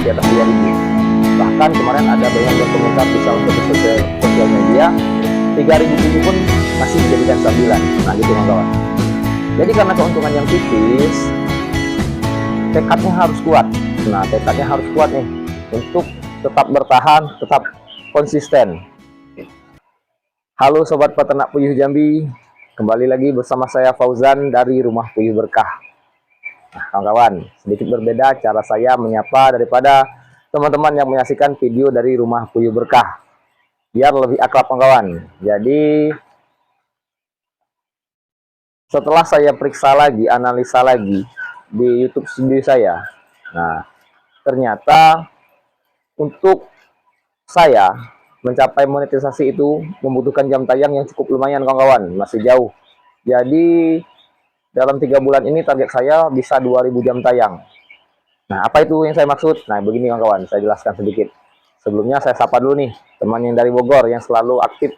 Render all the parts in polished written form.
di atas 2000. Bahkan kemarin ada banyak berkomentar di salah satu sosial media, 3000 view pun masih dijadikan sambilan. Nah gitu kawan-kawan. Jadi karena keuntungan yang tipis, tekadnya harus kuat. Nah tekadnya harus kuat nih untuk tetap bertahan, tetap konsisten. Halo sobat peternak puyuh Jambi, kembali lagi bersama saya Fauzan dari Rumah Puyuh Berkah. Nah kawan-kawan, sedikit berbeda cara saya menyapa daripada teman-teman yang menyaksikan video dari Rumah Puyuh Berkah, biar lebih akrab kawan-kawan. Jadi setelah saya periksa lagi, analisa lagi di YouTube sendiri saya, nah ternyata untuk saya mencapai monetisasi itu membutuhkan jam tayang yang cukup lumayan kawan-kawan, masih jauh. Jadi dalam 3 bulan ini target saya bisa 2000 jam tayang. Nah apa itu yang saya maksud? Nah begini kawan-kawan, saya jelaskan sedikit. Sebelumnya saya sapa dulu nih teman yang dari Bogor yang selalu aktif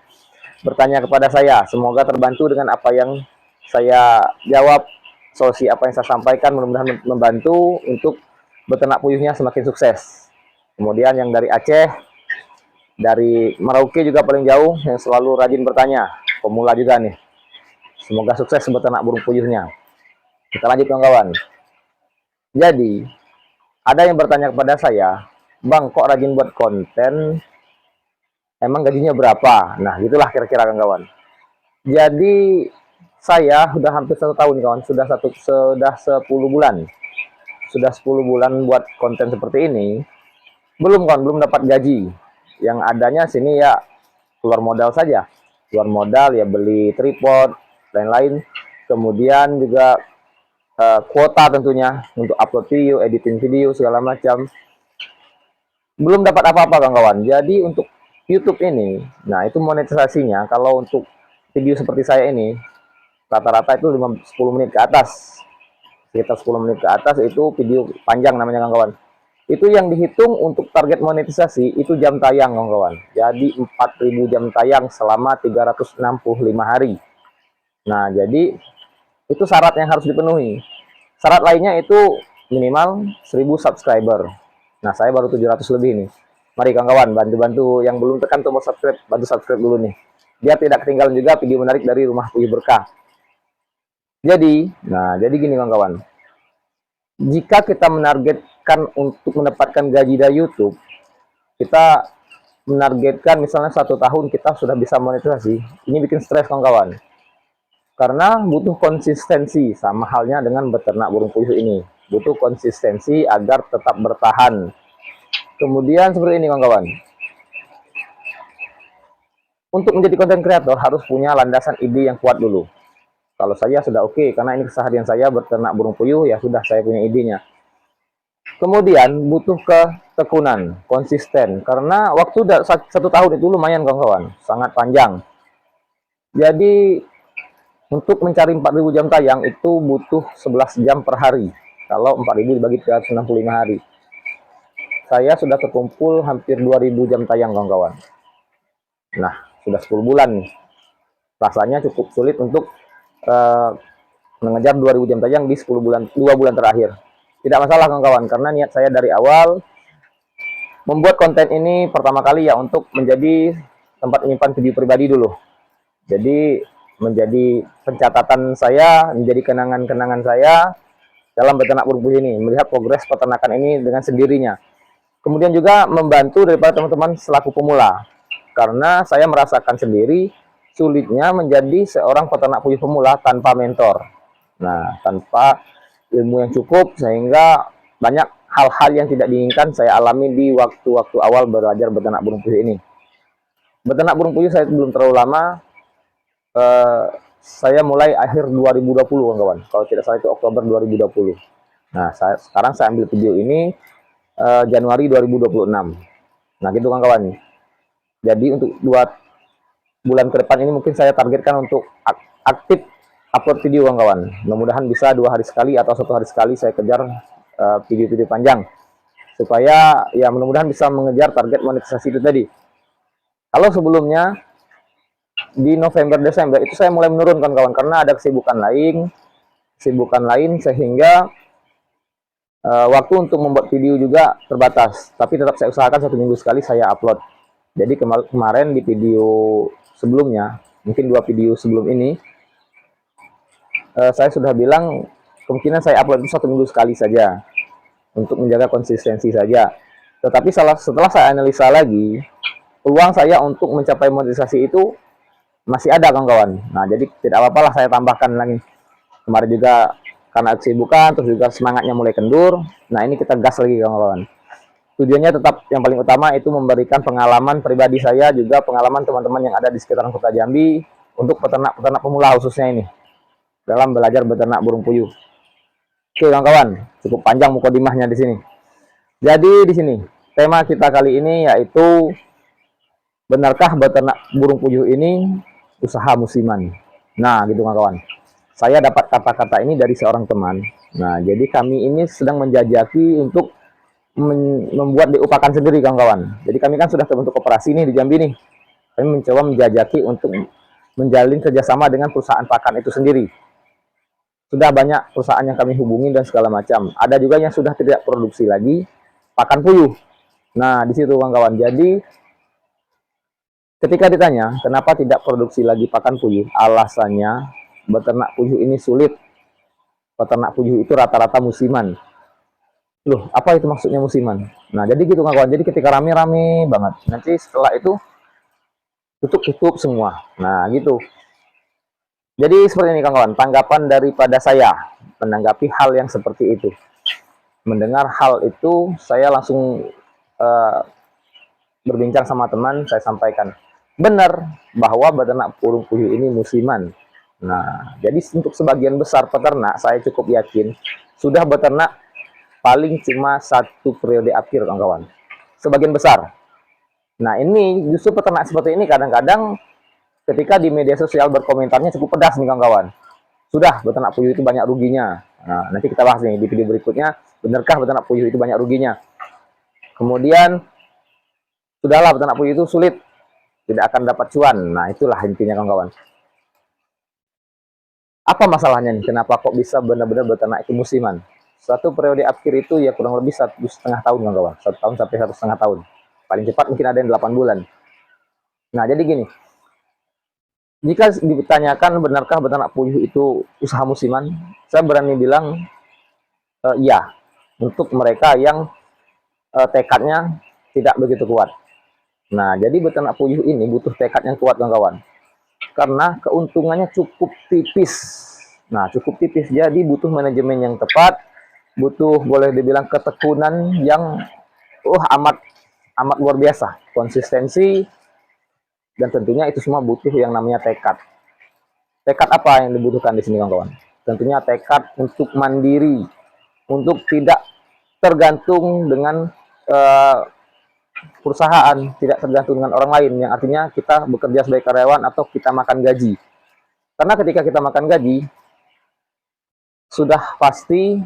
bertanya kepada saya. Semoga terbantu dengan apa yang saya jawab, solusi apa yang saya sampaikan, mudah-mudahan membantu untuk beternak puyuhnya semakin sukses. Kemudian yang dari Aceh, dari Merauke juga paling jauh, yang selalu rajin bertanya, pemula juga nih. Semoga sukses beternak burung puyuhnya. Kita lanjut kawan-kawan. Jadi ada yang bertanya kepada saya, Bang kok rajin buat konten, emang gajinya berapa? Nah gitulah kira-kira kawan-kawan. Jadi saya sudah hampir 1 tahun kawan, sudah 10 bulan. Sudah 10 bulan buat konten seperti ini. Belum kawan, belum dapat gaji. Yang adanya sini ya keluar modal saja. Keluar modal ya beli tripod, lain-lain. Kemudian juga kuota tentunya untuk upload video, editing video, segala macam. Belum dapat apa-apa kawan-kawan. Jadi untuk YouTube ini, nah itu monetisasinya kalau untuk video seperti saya ini, rata-rata itu 10 menit ke atas. Sekitar 10 menit ke atas itu video panjang namanya kawan-kawan. Itu yang dihitung untuk target monetisasi itu jam tayang kawan-kawan. Jadi 4000 jam tayang selama 365 hari. Nah jadi itu syarat yang harus dipenuhi. Syarat lainnya itu minimal 1000 subscriber. Nah saya baru 700 lebih nih. Mari kawan-kawan bantu-bantu yang belum tekan tombol subscribe, bantu subscribe dulu nih. Biar tidak ketinggalan juga video menarik dari Rumah Puyuh Berkah. Jadi gini kawan-kawan. Jika kita menargetkan untuk mendapatkan gaji dari YouTube, kita menargetkan misalnya 1 tahun kita sudah bisa monetisasi. Ini bikin stres kawan-kawan. Karena butuh konsistensi, sama halnya dengan beternak burung puyuh ini. Butuh konsistensi agar tetap bertahan. Kemudian seperti ini kawan-kawan. Untuk menjadi konten kreator harus punya landasan ide yang kuat dulu. Kalau saya sudah oke, karena ini keseharian saya berternak burung puyuh, ya sudah saya punya idenya. Kemudian butuh ketekunan, konsisten. Karena waktu 1 tahun itu lumayan kawan-kawan, sangat panjang. Jadi untuk mencari 4000 jam tayang itu butuh 11 jam per hari. Kalau 4000 dibagi 365 hari. Saya sudah terkumpul hampir 2000 jam tayang kawan-kawan. Nah, sudah 10 bulan nih. Rasanya cukup sulit untuk mengejar 2000 jam tayang di 10 bulan, 2 bulan terakhir. Tidak masalah kawan-kawan, karena niat saya dari awal membuat konten ini pertama kali ya untuk menjadi tempat menyimpan video pribadi dulu. Jadi menjadi pencatatan saya, menjadi kenangan-kenangan saya dalam beternak burung puyuh ini, melihat progres peternakan ini dengan sendirinya. Kemudian juga membantu daripada teman-teman selaku pemula, karena saya merasakan sendiri sulitnya menjadi seorang peternak puyuh pemula tanpa mentor. Nah, tanpa ilmu yang cukup, sehingga banyak hal-hal yang tidak diinginkan saya alami di waktu-waktu awal belajar beternak burung puyuh ini. Beternak burung puyuh saya belum terlalu lama. Saya mulai akhir 2020 kawan-kawan. Kalau tidak salah itu Oktober 2020. Nah, sekarang saya ambil video ini Januari 2026. Nah, gitu kawan-kawan. Jadi untuk 2 bulan ke depan ini mungkin saya targetkan untuk aktif upload video kawan-kawan. Mudah-mudahan bisa 2 hari sekali atau 1 hari sekali saya kejar video-video panjang. Supaya ya mudah-mudahan bisa mengejar target monetisasi itu tadi. Kalau sebelumnya di November Desember itu saya mulai menurun kawan-kawan karena ada kesibukan lain sehingga Waktu untuk membuat video juga terbatas, tapi tetap saya usahakan 1 minggu sekali saya upload. Jadi kemarin di video sebelumnya, mungkin 2 video sebelum ini, saya sudah bilang kemungkinan saya upload itu 1 minggu sekali saja untuk menjaga konsistensi saja. Tetapi setelah saya analisa lagi, peluang saya untuk mencapai monetisasi itu masih ada kawan-kawan. Nah, jadi tidak apa-apa lah saya tambahkan lagi. Kemarin juga karena kesibukan, terus juga semangatnya mulai kendur. Nah, ini kita gas lagi kawan-kawan. Tujuannya tetap yang paling utama itu memberikan pengalaman pribadi saya, juga pengalaman teman-teman yang ada di sekitaran Kota Jambi untuk peternak-peternak pemula khususnya ini dalam belajar beternak burung puyuh. Oke kawan-kawan, cukup panjang mukadimahnya di sini. Jadi di sini tema kita kali ini yaitu benarkah beternak burung puyuh ini usaha musiman? Nah, gitu kawan-kawan. Saya dapat kata-kata ini dari seorang teman. Nah, jadi kami ini sedang menjajaki untuk membuat DU pakan sendiri kawan-kawan. Jadi kami kan sudah terbentuk koperasi nih di Jambi nih. Kami mencoba menjajaki untuk menjalin kerjasama dengan perusahaan pakan itu sendiri. Sudah banyak perusahaan yang kami hubungi dan segala macam. Ada juga yang sudah tidak produksi lagi pakan puyuh. Nah, di situ kawan-kawan. Jadi ketika ditanya kenapa tidak produksi lagi pakan puyuh, alasannya beternak puyuh ini sulit. Peternak puyuh itu rata-rata musiman. Loh, apa itu maksudnya musiman? Nah, jadi gitu kawan. Jadi ketika rame-rame banget, nanti setelah itu tutup-tutup semua. Nah, gitu. Jadi seperti ini kawan, tanggapan daripada saya menanggapi hal yang seperti itu. Mendengar hal itu, saya langsung berbincang sama teman, saya sampaikan, benar bahwa beternak burung puyuh ini musiman. Nah, jadi untuk sebagian besar peternak, saya cukup yakin sudah beternak paling cuma 1 periode akhir kawan-kawan. Sebagian besar. Nah, ini justru peternak seperti ini kadang-kadang ketika di media sosial berkomentarnya cukup pedas nih kawan-kawan. Sudah, beternak puyuh itu banyak ruginya. Nah, nanti kita bahas nih di video berikutnya, benarkah beternak puyuh itu banyak ruginya. Kemudian, sudahlah beternak puyuh itu sulit, tidak akan dapat cuan. Nah, itulah intinya kawan-kawan. Apa masalahnya nih? Kenapa kok bisa benar-benar beternak itu musiman? 1 periode akhir itu ya kurang lebih 1,5 tahun kawan-kawan. 1 tahun sampai 1,5 tahun. Paling cepat mungkin ada yang 8 bulan. Nah, jadi gini, jika ditanyakan benarkah beternak puyuh itu usaha musiman, saya berani bilang iya, untuk mereka yang tekadnya tidak begitu kuat. Nah, jadi beternak puyuh ini butuh tekad yang kuat kawan-kawan, karena keuntungannya cukup tipis. Nah, cukup tipis, jadi butuh manajemen yang tepat, butuh boleh dibilang ketekunan yang amat amat luar biasa, konsistensi, dan tentunya itu semua butuh yang namanya tekad. Tekad apa yang dibutuhkan di sini kawan-kawan? Tentunya tekad untuk mandiri, untuk tidak tergantung dengan perusahaan, tidak tergantung dengan orang lain, yang artinya kita bekerja sebagai karyawan atau kita makan gaji. Karena ketika kita makan gaji, sudah pasti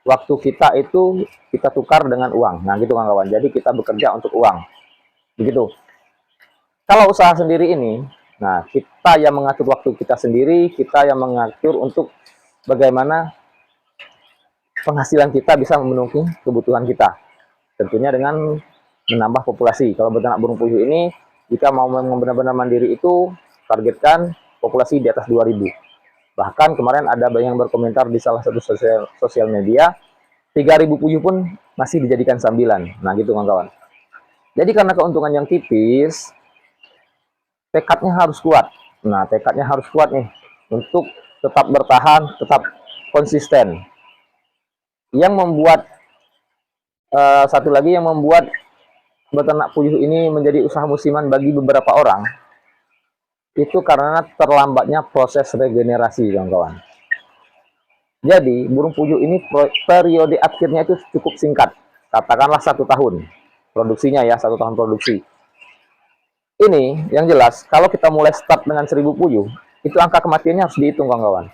waktu kita itu kita tukar dengan uang. Nah, gitu kawan-kawan. Jadi kita bekerja untuk uang. Begitu. Kalau usaha sendiri ini, nah kita yang mengatur waktu kita sendiri, kita yang mengatur untuk bagaimana penghasilan kita bisa memenuhi kebutuhan kita. Tentunya dengan menambah populasi. Kalau beternak burung puyuh ini, jika mau benar-benar mandiri itu, targetkan populasi di atas 2.000. Bahkan kemarin ada banyak yang berkomentar di salah satu sosial media, 3.000 puyuh pun masih dijadikan sambilan. Nah gitu kawan-kawan. Jadi karena keuntungan yang tipis, tekadnya harus kuat. Nah, tekadnya harus kuat nih untuk tetap bertahan, tetap konsisten. Yang membuat satu lagi yang membuat beternak puyuh ini menjadi usaha musiman bagi beberapa orang itu karena terlambatnya proses regenerasi, kawan-kawan. Jadi burung puyuh ini periode akhirnya itu cukup singkat, katakanlah 1 tahun produksinya ya, 1 tahun produksi. Ini yang jelas, kalau kita mulai start dengan 1.000 puyuh, itu angka kematiannya harus dihitung kawan-kawan.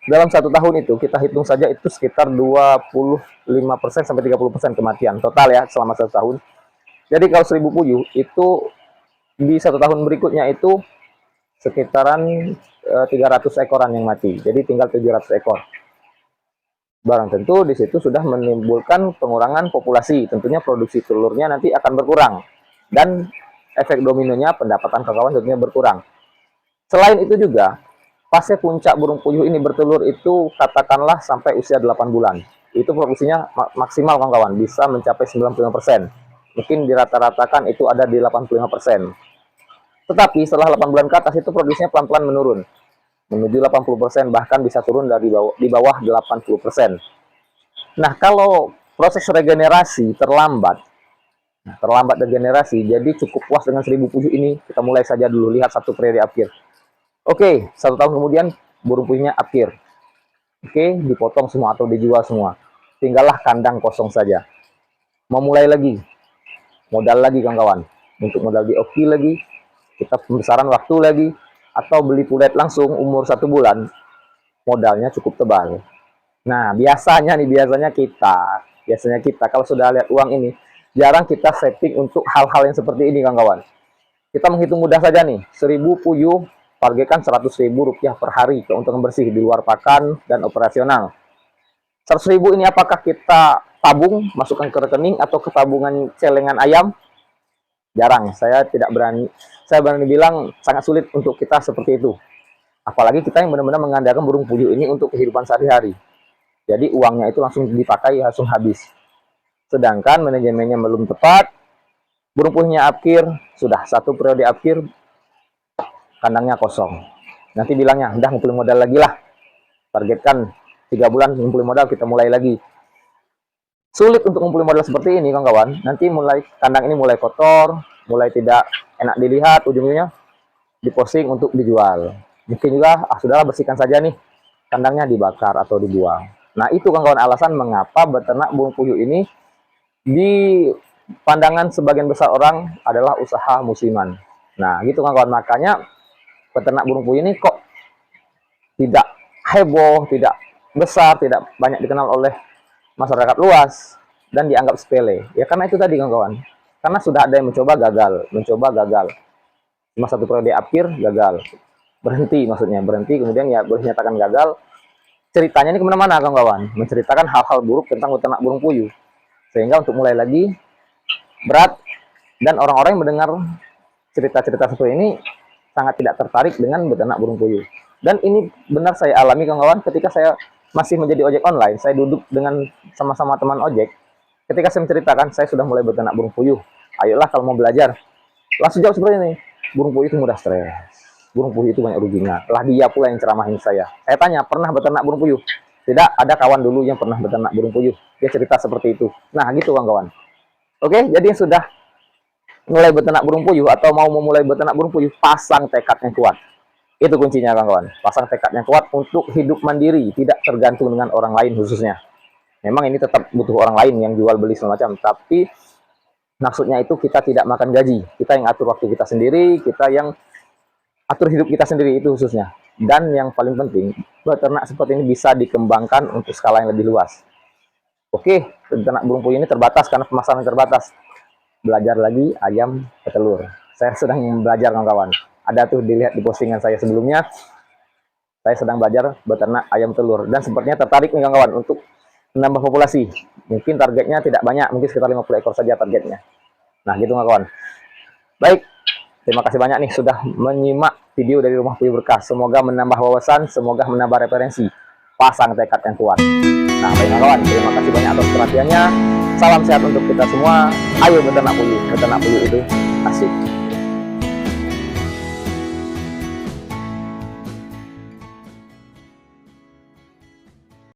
Dalam 1 tahun itu, kita hitung saja itu sekitar 25% sampai 30% kematian total ya, selama 1 tahun. Jadi kalau 1.000 puyuh, itu di 1 tahun berikutnya itu sekitaran 300 ekoran yang mati. Jadi tinggal 700 ekor. Barang tentu di situ sudah menimbulkan pengurangan populasi. Tentunya produksi telurnya nanti akan berkurang. Dan efek dominonya pendapatan kawan-kawan tentunya berkurang. Selain itu juga, fase puncak burung puyuh ini bertelur itu katakanlah sampai usia 8 bulan. Itu produksinya maksimal kawan-kawan, bisa mencapai 95%. Mungkin dirata-ratakan itu ada di 85%. Tetapi setelah 8 bulan ke atas itu produksinya pelan-pelan menurun. Menuju 80%, bahkan bisa turun di bawah 80%. Nah, kalau proses regenerasi terlambat, regenerasi, jadi cukup puas dengan 1000 puyuh ini, kita mulai saja dulu, lihat satu periode akhir. Oke, 1 tahun kemudian burung puyuhnya akhir. Oke, dipotong semua atau dijual semua. Tinggallah kandang kosong saja. Memulai lagi, modal lagi kawan-kawan. Untuk modal di oki lagi, kita pembesaran waktu lagi, atau beli pulet langsung umur 1 bulan, modalnya cukup tebal. Nah, biasanya kita kalau sudah lihat uang ini, jarang kita setting untuk hal-hal yang seperti ini kawan-kawan. Kita menghitung mudah saja nih, 1000 puyuh, targetkan Rp100.000 per hari keuntungan bersih di luar pakan dan operasional. 100.000 ini apakah kita tabung, masukkan ke rekening atau ke tabungan celengan ayam? Jarang, saya berani bilang sangat sulit untuk kita seperti itu. Apalagi kita yang benar-benar mengandalkan burung puyuh ini untuk kehidupan sehari-hari. Jadi uangnya itu langsung dipakai, langsung habis. Sedangkan manajemennya belum tepat, burung puyuhnya akhir, sudah 1 periode akhir, kandangnya kosong. Nanti bilangnya, udah ngumpulin modal lagi lah. Targetkan 3 bulan ngumpulin modal, kita mulai lagi. Sulit untuk ngumpulin modal seperti ini kawan-kawan. Nanti kandang ini mulai kotor, mulai tidak enak dilihat, ujungnya diposting untuk dijual. Mungkin juga, sudahlah bersihkan saja nih, kandangnya dibakar atau dibuang. Nah, itu kawan-kawan alasan mengapa beternak burung puyuh ini di pandangan sebagian besar orang adalah usaha musiman. Nah, gitu kawan-kawan. Makanya peternak burung puyuh ini kok tidak heboh, tidak besar, tidak banyak dikenal oleh masyarakat luas, dan dianggap sepele. Ya karena itu tadi kawan-kawan. Karena sudah ada yang mencoba gagal. Cuma 1 periode akhir gagal. Berhenti, kemudian ya dinyatakan gagal. Ceritanya ini kemana-mana kawan-kawan, menceritakan hal-hal buruk tentang peternak burung puyuh, sehingga untuk mulai lagi berat, dan orang-orang yang mendengar cerita-cerita seperti ini sangat tidak tertarik dengan beternak burung puyuh. Dan ini benar saya alami kawan-kawan ketika saya masih menjadi ojek online. Saya duduk dengan sama-sama teman ojek, ketika saya menceritakan saya sudah mulai beternak burung puyuh, ayolah kalau mau belajar, langsung jawab seperti ini, burung puyuh itu mudah stres, burung puyuh itu banyak ruginya. Lah dia pula yang ceramahin saya. Saya tanya, pernah beternak burung puyuh? Tidak, ada kawan dulu yang pernah beternak burung puyuh. Dia cerita seperti itu. Nah, gitu kawan-kawan. Oke, jadi yang sudah mulai beternak burung puyuh atau mau memulai beternak burung puyuh, pasang tekad yang kuat. Itu kuncinya kawan-kawan. Pasang tekad yang kuat untuk hidup mandiri, tidak tergantung dengan orang lain khususnya. Memang ini tetap butuh orang lain yang jual beli semacam, tapi maksudnya itu kita tidak makan gaji. Kita yang atur waktu kita sendiri, kita yang atur hidup kita sendiri, itu khususnya. Dan yang paling penting, beternak seperti ini bisa dikembangkan untuk skala yang lebih luas. Oke, beternak burung puyuh ini terbatas karena pemasaran terbatas. Belajar lagi ayam petelur. Saya sedang belajar kawan-kawan. Ada tuh dilihat di postingan saya sebelumnya. Saya sedang belajar beternak ayam telur dan sepertinya tertarik nih kawan-kawan untuk menambah populasi. Mungkin targetnya tidak banyak, mungkin sekitar 50 ekor saja targetnya. Nah, gitu kawan. Baik. Terima kasih banyak nih sudah menyimak video dari Rumah Puyuh Berkah. Semoga menambah wawasan, semoga menambah referensi. Pasang tekad yang kuat. Nah, baik kawan, terima kasih banyak atas perhatiannya. Salam sehat untuk kita semua. Ayo beternak puyuh itu asik.